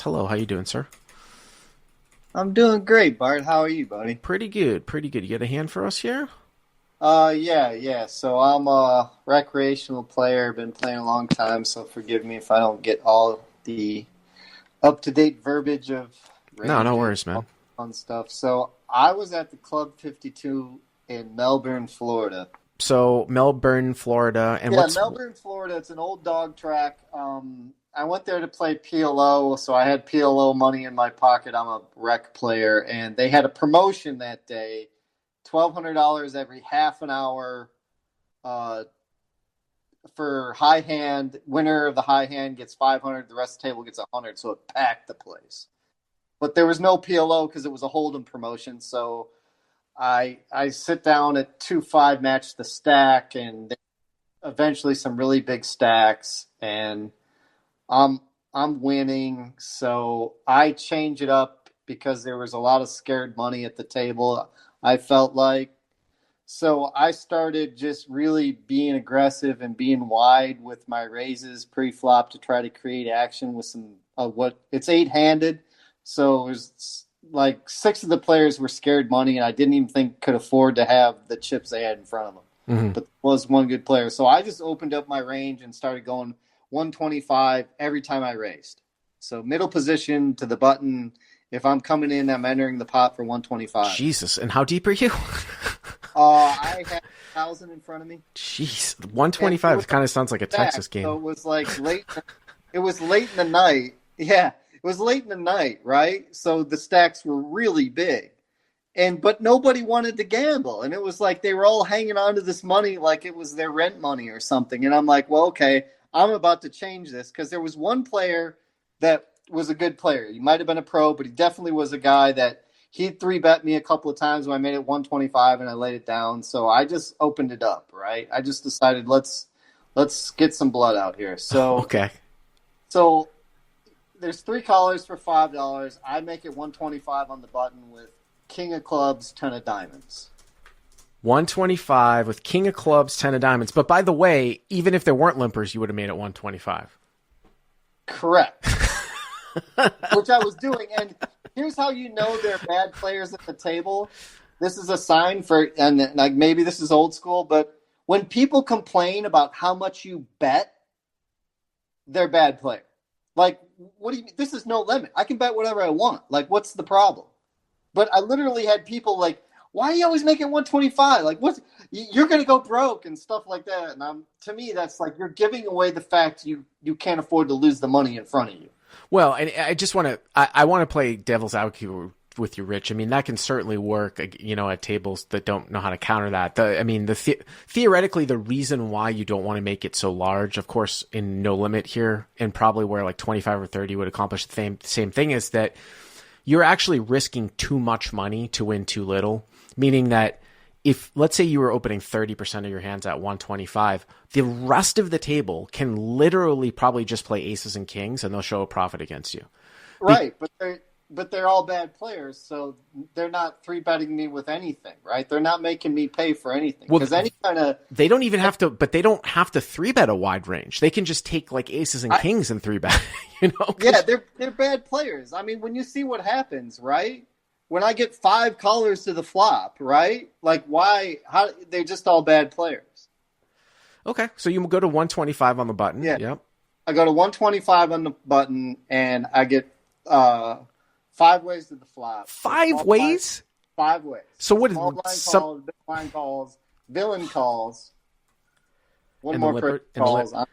Hello, how you doing, sir? I'm doing great, Bart. How are you, buddy? Pretty good, pretty good. You got a hand for us here? Yeah. So I'm a recreational player. Been playing a long time, so forgive me if I don't get all the up-to-date verbiage of No, no ranges, worries, all man. fun stuff. So I was at the Club 52 in Melbourne, Florida. So, Melbourne, Florida, and Yeah, what's Melbourne, Florida. It's an old dog track. I went there to play PLO, so I had PLO money in my pocket. I'm a rec player, and they had a promotion that day. $1,200 every half an hour uh, for high hand. Winner of the high hand gets 500. The rest of the table gets 100. So it packed the place. But there was no PLO because it was a hold'em promotion. So I sit down at 2-5 match the stack, and eventually some really big stacks, and I'm I'm winning. So I change it up because there was a lot of scared money at the table. I felt like so I started just really being aggressive and being wide with my raises pre-flop to try to create action with some what it's eight-handed. So it was like six of the players were scared money, and I didn't even think could afford to have the chips they had in front of them. hmm But there was one good player. So I just opened up my range and started going 125 every time I raised. So middle position to the button. If I'm coming in, I'm entering the pot for 125. Jesus? And how deep are you? I had 1,000 in front of me. Jeez, And it was 125 kind of sounds like a back, Texas so game. it was like late. It was late in the night. Yeah, it was late in the night, right? So the stacks were really big, and but nobody wanted to gamble, and it was like they were all hanging on to this money like it was their rent money or something. And I'm like, well, okay, I'm about to change this because there was one player that was a good player. He might have been a pro, but he definitely was a guy that he three bet me a couple of times when I made it 125 and I laid it down. So I just opened it up, right? I just decided let's get some blood out here. Okay. So there's three callers for $5. I make it 125 on the button with King of Clubs, 10 of Diamonds. 125 with King of Clubs, 10 of Diamonds. But by the way, even if there weren't limpers, you would have made it 125. Correct. Which I was doing. And here's how you know they're bad players at the table. This is a sign for, and like maybe this is old school, but when people complain about how much you bet, they're bad players. Like, what do you mean? This is no limit. I can bet whatever I want. Like, what's the problem? But I literally had people like, why are you always making 125? Like, what? You're going to go broke and stuff like that. And to me, that's like you're giving away the fact you can't afford to lose the money in front of you. Well, and I just want to, I want to play devil's advocate with you, Rich. I mean, that can certainly work, at tables that don't know how to counter that. Theoretically, the reason why you don't want to make it so large, of course, in no limit here, and probably where like 25 or 30 would accomplish the same thing, is that you're actually risking too much money to win too little. Meaning that if, let's say you were opening 30% of your hands at 125, the rest of the table can literally probably just play aces and kings and they'll show a profit against you. Right, but they're all bad players, so they're not three betting me with anything, right? They're not making me pay for anything Well, because any kind of they don't even have to, but they don't have to three bet a wide range. They can just take like aces and kings and three bet, yeah, they're bad players. I mean, when you see what happens, right? When I get five callers to the flop, right? Like why? How they're just all bad players. Okay, so you go to 125 on the button. Yeah, Yep. I go to 125 on the button, and I get five ways to the flop. So Five ways? Five ways. So what is small blind calls, big blind calls, villain calls. One and more the person lipper, calls.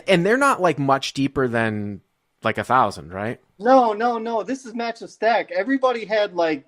and they're not like much deeper than like 1,000, right? No. This is match of stack. Everybody had like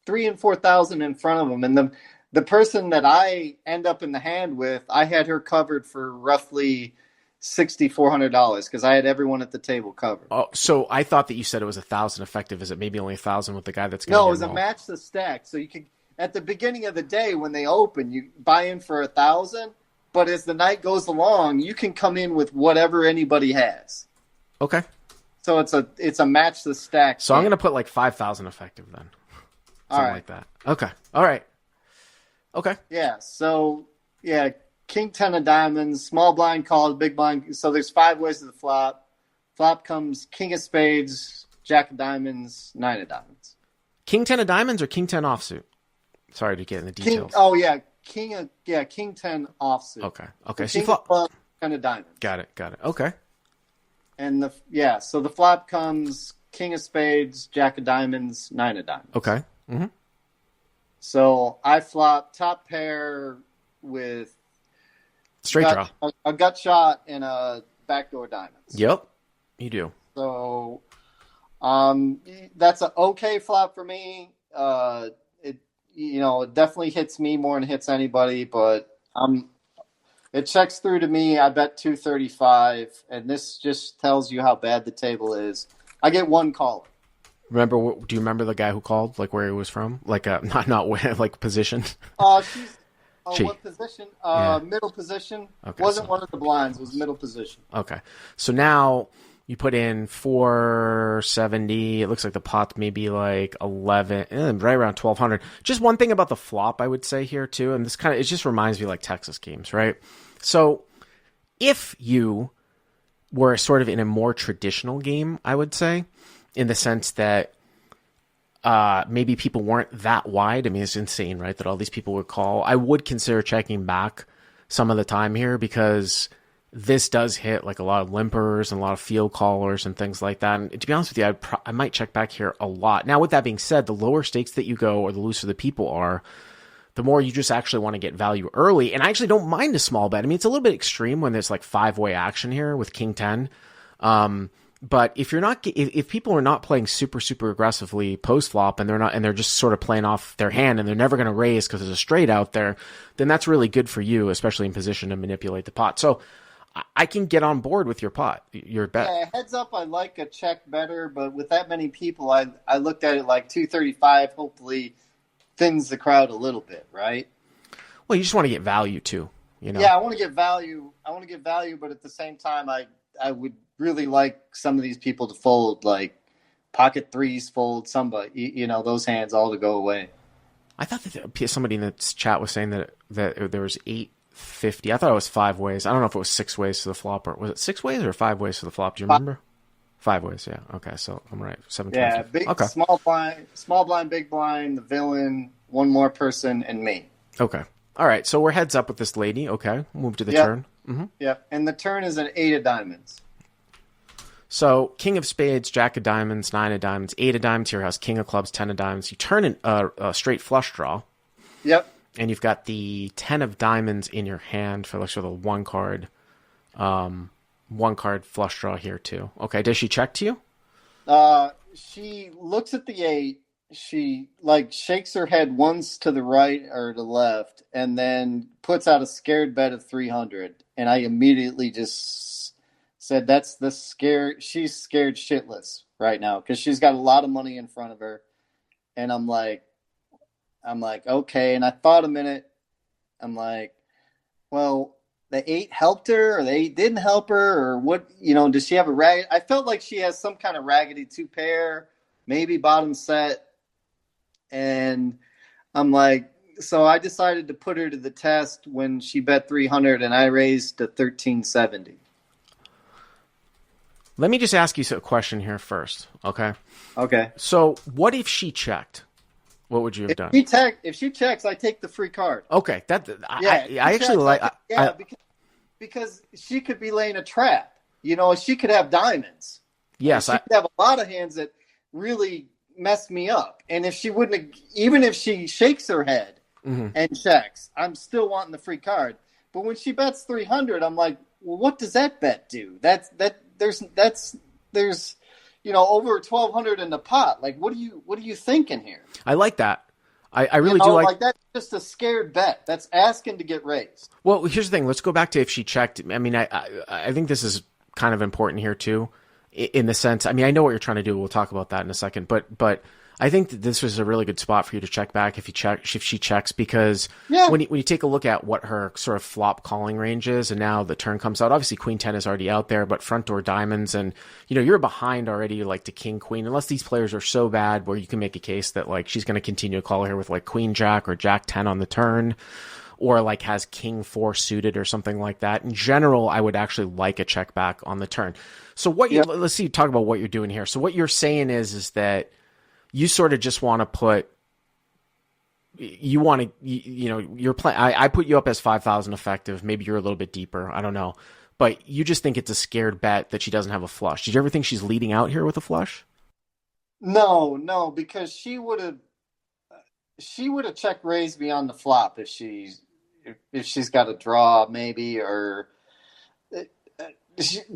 3,000 and 4,000 in front of them, and the person that I end up in the hand with, I had her covered for roughly $6,400 because I had everyone at the table covered. Oh, so I thought that you said it was 1,000 effective. Is it maybe only 1,000 with the guy that's going to No, get it was a involved? match the stack. So you could at the beginning of the day when they open, you buy in for 1,000, but as the night goes along, you can come in with whatever anybody has. Okay. So it's a match the stack. So I'm going to put like 5,000 effective then. All Something right. like that. Okay. All right. Okay. Yeah. So yeah, King 10 of Diamonds, small blind calls, big blind. So there's five ways to the flop. Flop comes King of Spades, Jack of diamonds, 9 of diamonds. King 10 of diamonds or King 10 offsuit? Sorry to get in the details. King 10 offsuit. Okay. So king of clubs, 10 of diamonds. Got it. Okay. And so the flop comes king of spades, jack of diamonds, 9 of diamonds. Okay. Mm-hmm. So I flop top pair with straight draw, a gut shot, and a backdoor diamonds. Yep, you do. So that's an okay flop for me. It definitely hits me more than it hits anybody, but it checks through to me. I bet 235, and this just tells you how bad the table is. I get one caller. Do you remember the guy who called? Like where he was from? Like not where, like position. What position? Middle position. Okay, Wasn't one of the blinds. It was middle position. Okay, so now you put in 470. It looks like the pot maybe like 11, right around 1200. Just one thing about the flop, I would say here too, and it just reminds me like Texas games, right? So if you were sort of in a more traditional game, I would say, in the sense that maybe people weren't that wide. I mean, it's insane, right, that all these people would call. I would consider checking back some of the time here, because this does hit like a lot of limpers and a lot of field callers and things like that. And to be honest with you, I might check back here a lot. Now, with that being said, the lower stakes that you go or the looser the people are, the more you just actually want to get value early. And I actually don't mind a small bet. I mean, it's a little bit extreme when there's like 5-way action here with King 10. But if people are not playing super, super aggressively post flop and they're just sort of playing off their hand and they're never going to raise because there's a straight out there, then that's really good for you, especially in position to manipulate the pot. So I can get on board with your bet. Yeah, heads up, I like a check better, but with that many people, I looked at it like 235, hopefully thins the crowd a little bit, right? Well, you just want to get value too, you know? Yeah, I want to get value, but at the same time, I would really like some of these people to fold, like pocket threes fold, somebody, those hands all to go away. I thought that somebody in the chat was saying that there was 850. I thought it was 5 ways. I don't know if it was 6 ways to the flop, or was it 6 ways or 5 ways to the flop? Do you remember? 5 ways, yeah. Okay, so I'm right. 7. Yeah, big, okay. Small blind, big blind, the villain, one more person, and me. Okay. All right, so we're heads up with this lady. Okay, we'll move to the turn. Mm-hmm. Yep, and the turn is an 8 of diamonds. So king of spades, jack of diamonds, 9 of diamonds, 8 of diamonds. Here has king of clubs, 10 of diamonds. You turn in a straight flush draw. Yep. And you've got the 10 of diamonds in your hand for like sort of one card flush draw here too. Okay, does she check to you? She looks at the 8. She like shakes her head once to the right or the left, and then puts out a scared bet of 300. And I immediately just said, "That's the scare." She's scared shitless right now because she's got a lot of money in front of her, and I'm like, okay. And I thought a minute. I'm like, well, the 8 helped her, or the 8 didn't help her, or what? Does she have a rag? I felt like she has some kind of raggedy 2 pair, maybe bottom set. And I'm like, so I decided to put her to the test when she bet 300 and I raised to 1370. Let me just ask you a question here first, okay? Okay. So what if she checked? What would you have done? If she checks, I take the free card. Okay, I actually like. Because she could be laying a trap. She could have diamonds. Yes, she could have a lot of hands that really mess me up. And if she wouldn't, even if she shakes her head and checks, I'm still wanting the free card. But when she bets 300, I'm like, well, what does that bet do? There's over 1,200 in the pot. Like, what are you thinking here? I like that. I really do like that's just a scared bet. That's asking to get raised. Well, here's the thing. Let's go back to if she checked. I mean, I think this is kind of important here too, in the sense. I mean, I know what you're trying to do. We'll talk about that in a second. But I think that this was a really good spot for you to check back if she checks, because when you take a look at what her sort of flop calling range is, and now the turn comes out, obviously Queen 10 is already out there, but front door diamonds, and you're behind already like to King Queen, unless these players are so bad where you can make a case that like she's going to continue to call here with like Queen Jack or Jack 10 on the turn, or like has king 4 suited or something like that. In general, I would actually like a check back on the turn. So let's see, talk about what you're doing here. So what you're saying is that you sort of just want to put, you're playing, I put you up as 5,000 effective. Maybe you're a little bit deeper. I don't know. But you just think it's a scared bet that she doesn't have a flush. Did you ever think she's leading out here with a flush? No, because she would have check raised me on the flop if she's got a draw maybe, or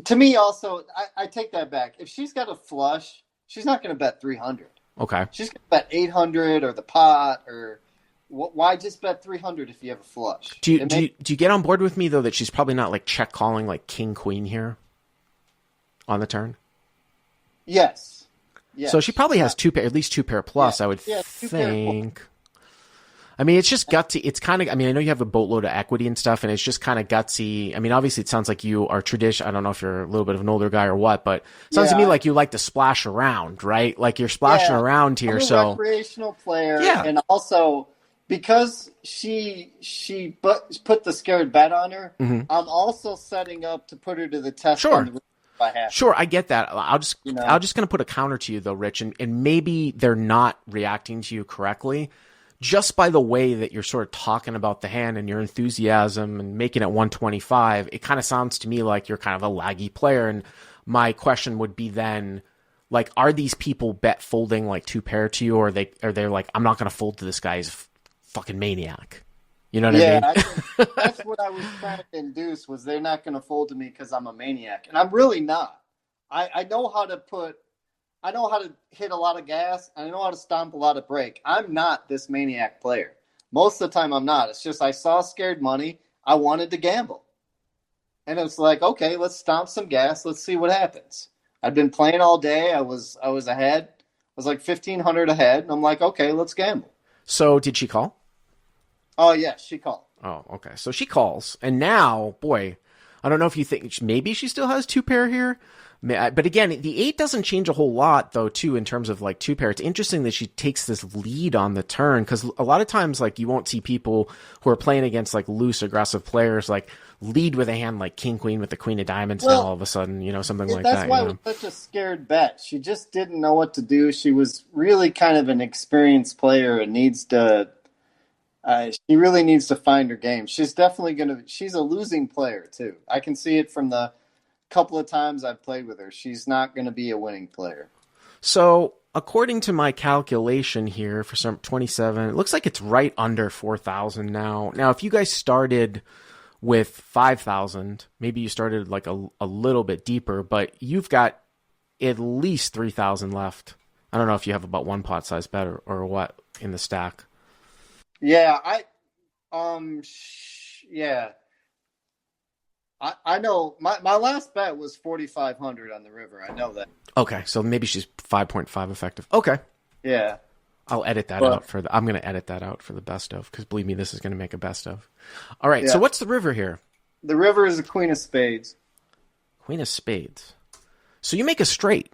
to me also I take that back. If she's got a flush, she's not going to bet 300. Okay, she's going to bet 800 or the pot, or why just bet 300 if you have a flush? Do you get on board with me though that she's probably not like check calling like king queen here on the turn? Yes. So she probably has at least 2 pair plus. I would think. I mean, it's just gutsy. It's kind of, I mean, I know you have a boatload of equity and stuff, and it's just kind of gutsy. I mean, obviously it sounds like you are traditional. I don't know if you're a little bit of an older guy or what, but it sounds to me like you like to splash around, right? Like you're splashing around here. I'm a recreational player. Yeah. And also because she put the scared bet on her, I'm also setting up to put her to the test on the river if I have to. Sure, I get that. I'm just going to put a counter to you though, Rich, and maybe they're not reacting to you correctly. Just by the way that you're sort of talking about the hand and your enthusiasm and making it 125, it kind of sounds to me like you're kind of a laggy player. And my question would be then, like, are these people bet folding like 2 pair to you, or they're like, I'm not going to fold to this guy's fucking maniac? You know what I mean? I think that's what I was trying to induce, was they're not going to fold to me because I'm a maniac, and I'm really not. I know how to hit a lot of gas. I know how to stomp a lot of brake. I'm not this maniac player. Most of the time I'm not. It's just I saw scared money. I wanted to gamble. And it's like, okay, let's stomp some gas. Let's see what happens. I've been playing all day. I was ahead. I was like 1,500 ahead. And I'm like, okay, let's gamble. So did she call? Oh, yeah, she called. Oh, okay. So she calls. And now, boy, I don't know if you think maybe she still has 2 pair here. But again, the 8 doesn't change a whole lot, though, too, in terms of like 2 pair. It's interesting that she takes this lead on the turn, because a lot of times, like, you won't see people who are playing against like loose, aggressive players like lead with a hand like king queen with the queen of diamonds. Now all of a sudden, something like that. That's why it was such a scared bet. She just didn't know what to do. She was really kind of an experienced player and needs to. She really needs to find her game. She's definitely she's a losing player too. I can see it from the couple of times I've played with her. She's not going to be a winning player. So according to my calculation here for some 27, it looks like it's right under 4,000 now. Now, if you guys started with 5,000, maybe you started like a little bit deeper, but you've got at least 3,000 left. I don't know if you have about 1 pot size bet or what in the stack. Yeah, I know my last bet was 4,500 on the river. I know that. Okay, so maybe she's 5.5 effective. Okay. Yeah. I'll edit that out I'm going to edit that out for the best of, because believe me, this is going to make a best of. All right, so what's the river here? The river is a queen of spades. Queen of spades. So you make a straight.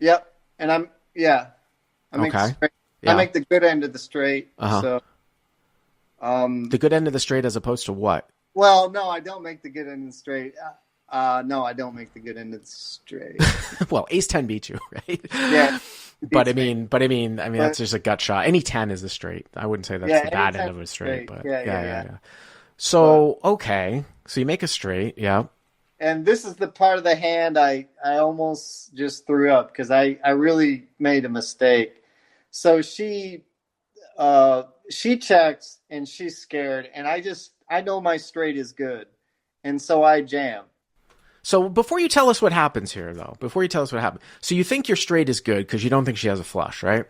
Yep, and I make the straight. Yeah. I make the good end of the straight. So, the good end of the straight as opposed to what? Well, no, I don't make the good end of the straight. No, I don't make the good end of the straight. Well, ace 10 beats you, right? Yeah. But I mean, that's just a gut shot. Any 10 is a straight. I wouldn't say that's the bad end of a straight, but yeah. So, okay. So you make a straight, yeah. And this is the part of the hand I almost just threw up because I really made a mistake. So she checks and she's scared, and I know my straight is good, and so I jam. So before you tell us what happens here, though, so you think your straight is good because you don't think she has a flush, right?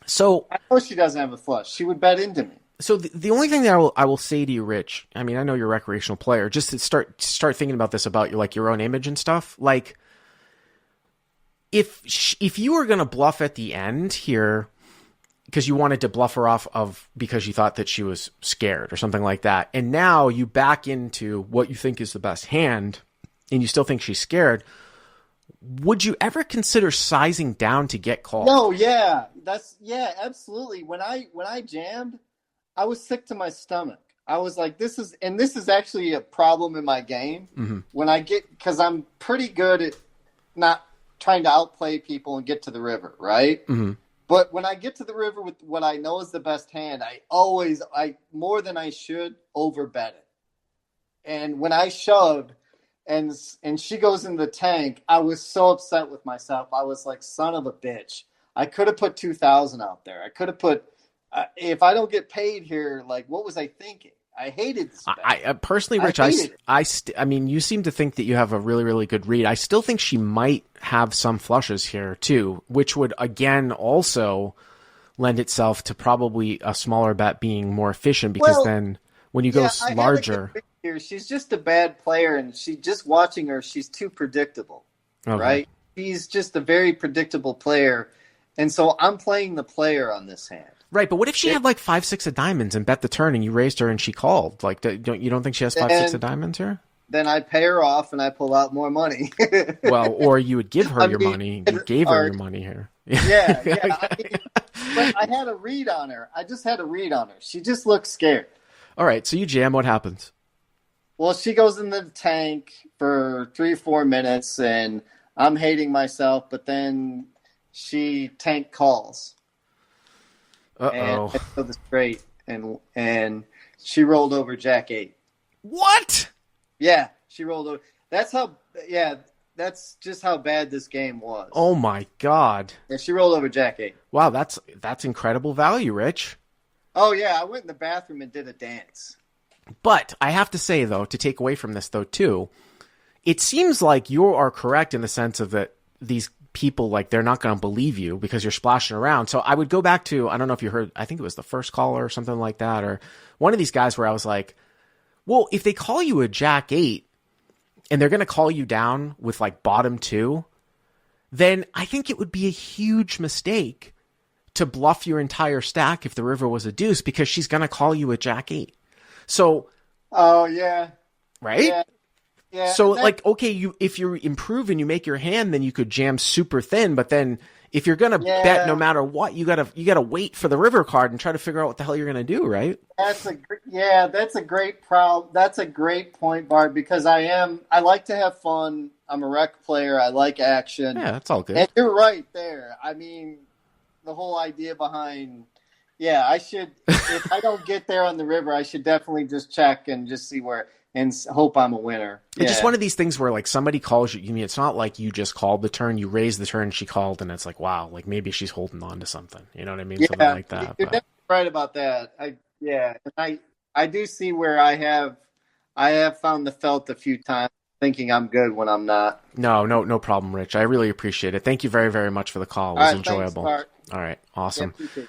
So I know she doesn't have a flush. She would bet into me. So the only thing that I will say to you, Rich, I mean, I know you're a recreational player, just to start thinking about this about your own image and stuff. Like, if you were going to bluff at the end here, because you wanted to bluff her off because you thought that she was scared or something like that, and now you back into what you think is the best hand, and you still think she's scared, would you ever consider sizing down to get called? No, absolutely. When I jammed, I was sick to my stomach. I was like, this is actually a problem in my game. When I because I'm pretty good at not trying to outplay people and get to the river, right? But when I get to the river with what I know is the best hand, I more than I should overbet it. And when I shoved and she goes in the tank, I was so upset with myself. I was like, son of a bitch. I could have put 2,000 out there. I could have put if I don't get paid here, like, what was I thinking? I hated this bet. I personally, Rich, I mean, you seem to think that you have a really, really good read. I still think she might have some flushes here too, which would again also lend itself to probably a smaller bet being more efficient because then when you go larger, here, she's just a bad player, and just watching her, she's too predictable, right? She's just a very predictable player, and so I'm playing the player on this hand. Right, but what if she had like 5-6 of diamonds and bet the turn, and you raised her and she called? Like, you don't think she has 5-6 of diamonds here? Then I pay her off and I pull out more money. Well, or you would give her your money. You gave her your money here. Yeah. But I had a read on her. I just had a read on her. She just looked scared. All right, so you jam. What happens? Well, she goes in the tank for 3-4 minutes, and I'm hating myself. But then she tank calls. Uh-oh. And so the straight, and she rolled over Jack 8. What? Yeah, she rolled over. That's just how bad this game was. Oh my God. Yeah, she rolled over Jack 8. Wow, that's incredible value, Rich. Oh yeah, I went in the bathroom and did a dance. But I have to say though, to take away from this though too, it seems like you are correct in the sense of that these people, like, they're not going to believe you because you're splashing around. So I would go back to, I don't know if you heard, I think it was the first caller or something like that, or one of these guys where I was like, well, if they call you a Jack 8 and they're going to call you down with like bottom 2, then I think it would be a huge mistake to bluff your entire stack if the river was a deuce, because she's going to call you a Jack 8. So, oh yeah, right? Yeah. Yeah, so like, okay, if you improve and you make your hand, then you could jam super thin. But then if you're gonna bet no matter what, you gotta wait for the river card and try to figure out what the hell you're gonna do, right? That's a great problem. That's a great point, Bart. Because I like to have fun. I'm a rec player. I like action. Yeah, that's all good. And you're right there. I mean, the whole idea behind. Yeah, I should. If I don't get there on the river, I should definitely just check and just see where. And hope I'm a winner. It's just one of these things where, like, somebody calls you. I mean, it's not like you just called the turn. You raised the turn, she called, and it's like, wow, like maybe she's holding on to something. You know what I mean? Something like that. You're definitely right about that. I do see where I have found the felt a few times, thinking I'm good when I'm not. No problem, Rich. I really appreciate it. Thank you very, very much for the call. It was enjoyable. Thanks, Bart. All right, awesome. Yeah,